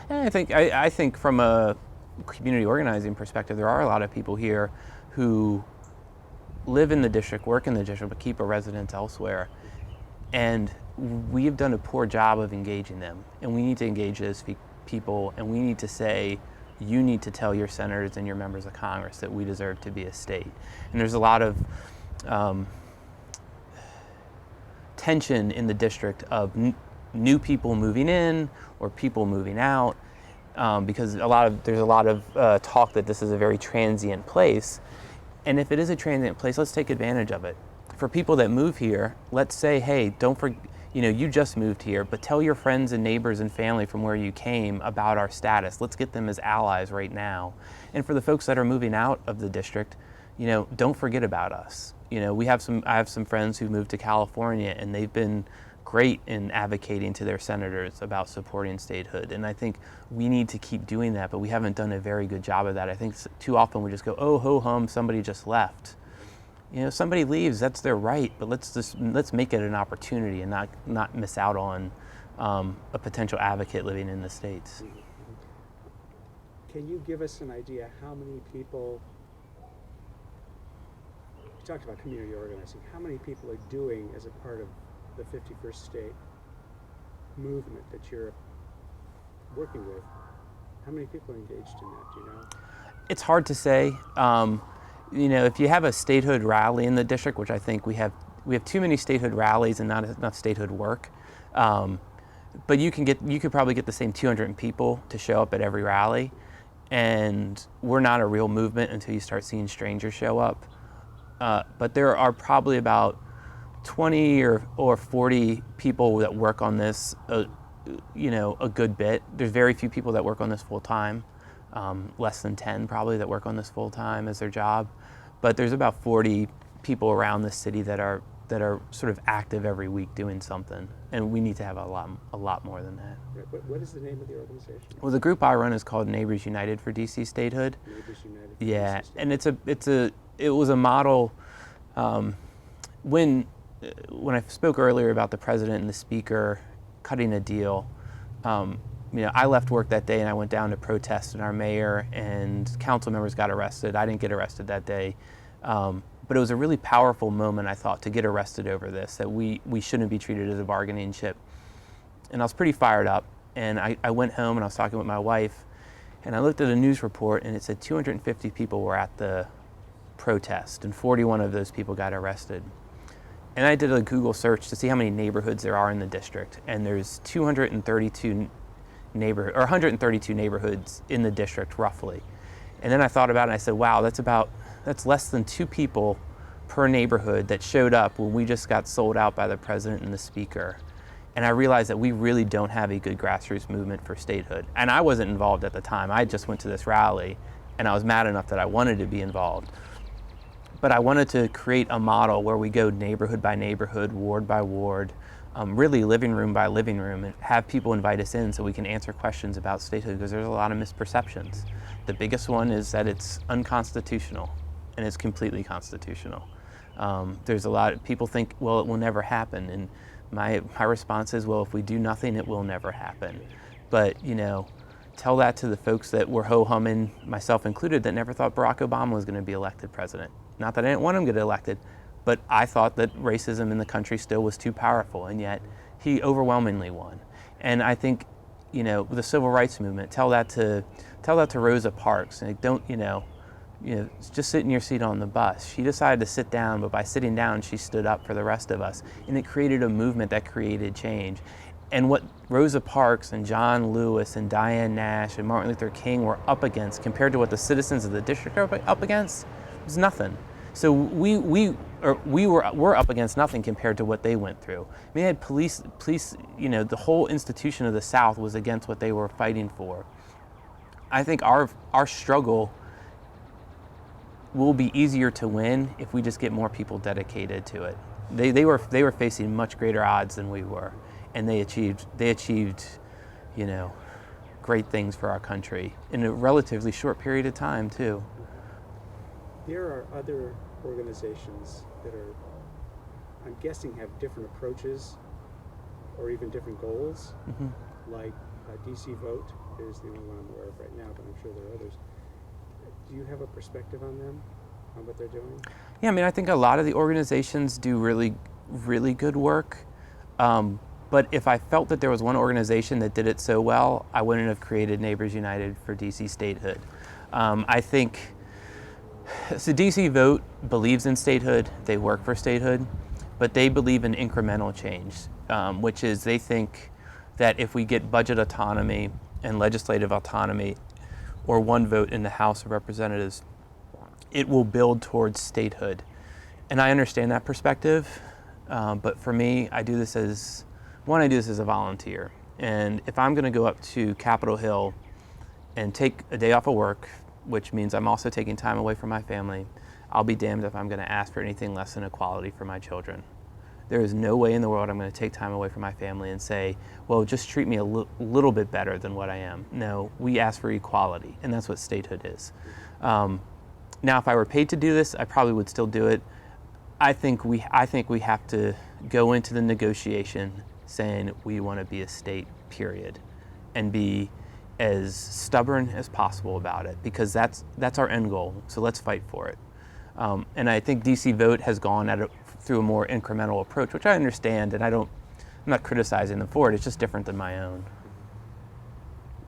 And I think from a community organizing perspective, there are a lot of people here who live in the district, work in the district, but keep a residence elsewhere. And we've done a poor job of engaging them. And we need to engage those people, and we need to say, you need to tell your senators and your members of Congress that we deserve to be a state. And there's a lot of tension in the district of new people moving in or people moving out, because there's a lot of talk that this is a very transient place. And if it is a transient place, let's take advantage of it. For people that move here, let's say, hey, you just moved here, but tell your friends and neighbors and family from where you came about our status. Let's get them as allies right now. And for the folks that are moving out of the district, don't forget about us. I have some friends who moved to California, and they've been great in advocating to their senators about supporting statehood. And I think we need to keep doing that, but we haven't done a very good job of that. I think too often we just go, oh, ho hum, somebody just left. Somebody leaves, that's their right, but let's make it an opportunity and not miss out on a potential advocate living in the States. Can you give us an idea how many people, you talked about community organizing, how many people are doing as a part of the 51st state movement that you're working with? How many people are engaged in that, do you know? It's hard to say. If you have a statehood rally in the district, which I think we have too many statehood rallies and not enough statehood work. But you could probably get the same 200 people to show up at every rally, and we're not a real movement until you start seeing strangers show up. But there are probably about 20 or 40 people that work on this, a good bit. There's very few people that work on this full time. Less than 10 probably that work on this full time as their job, but there's about 40 people around the city that are sort of active every week doing something, and we need to have a lot more than that. What is the name of the organization? Well, the group I run is called Neighbors United for DC Statehood. Neighbors United. Yeah, and it was a model. When I spoke earlier about the president and the speaker cutting a deal. I left work that day and I went down to protest, and our mayor and council members got arrested. I didn't get arrested that day. But it was a really powerful moment, I thought, to get arrested over this, that we shouldn't be treated as a bargaining chip. And I was pretty fired up. And I went home and I was talking with my wife, and I looked at a news report and it said 250 people were at the protest and 41 of those people got arrested. And I did a Google search to see how many neighborhoods there are in the district. And there's 132 neighborhoods in the district, roughly. And then I thought about it and I said, wow, that's less than 2 people per neighborhood that showed up when we just got sold out by the president and the speaker. And I realized that we really don't have a good grassroots movement for statehood. And I wasn't involved at the time. I just went to this rally and I was mad enough that I wanted to be involved. But I wanted to create a model where we go neighborhood by neighborhood, ward by ward, really living room by living room, and have people invite us in so we can answer questions about statehood, because there's a lot of misperceptions. The biggest one is that it's unconstitutional, and it's completely constitutional. There's a lot of people think, well, it will never happen, and my response is, well, if we do nothing, it will never happen. But tell that to the folks that were ho-humming, myself included, that never thought Barack Obama was going to be elected president. Not that I didn't want him to get elected, but I thought that racism in the country still was too powerful, and yet he overwhelmingly won. And I think, the civil rights movement, tell that to Rosa Parks, and don't, just sit in your seat on the bus. She decided to sit down, but by sitting down, she stood up for the rest of us, and it created a movement that created change. And what Rosa Parks and John Lewis and Diane Nash and Martin Luther King were up against, compared to what the citizens of the district are up against, was nothing. So we're up against nothing compared to what they went through. They had police, the whole institution of the South was against what they were fighting for. I think our struggle will be easier to win if we just get more people dedicated to it. They were facing much greater odds than we were, and they achieved great things for our country in a relatively short period of time too. There are other organizations that are, I'm guessing, have different approaches or even different goals, like DC Vote. is the only one I'm aware of right now, but I'm sure there are others. Do you have a perspective on them, on what they're doing? Yeah, I mean, I think a lot of the organizations do really, really good work. But if I felt that there was one organization that did it so well, I wouldn't have created Neighbors United for DC Statehood. I think, so DC Vote believes in statehood, they work for statehood, but they believe in incremental change, which is they think that if we get budget autonomy and legislative autonomy, or one vote in the House of Representatives, it will build towards statehood. And I understand that perspective, but for me, I do this as a volunteer. And if I'm gonna go up to Capitol Hill and take a day off of work, which means I'm also taking time away from my family, I'll be damned if I'm gonna ask for anything less than equality for my children. There is no way in the world I'm gonna take time away from my family and say, well, just treat me a little bit better than what I am. No, we ask for equality, and that's what statehood is. Now, if I were paid to do this, I probably would still do it. I think we have to go into the negotiation saying we want to be a state, period, and be as stubborn as possible about it, because that's our end goal. So let's fight for it. And I think DC Vote has gone at it through a more incremental approach, which I understand, and I'm not criticizing them for it. It's just different than my own.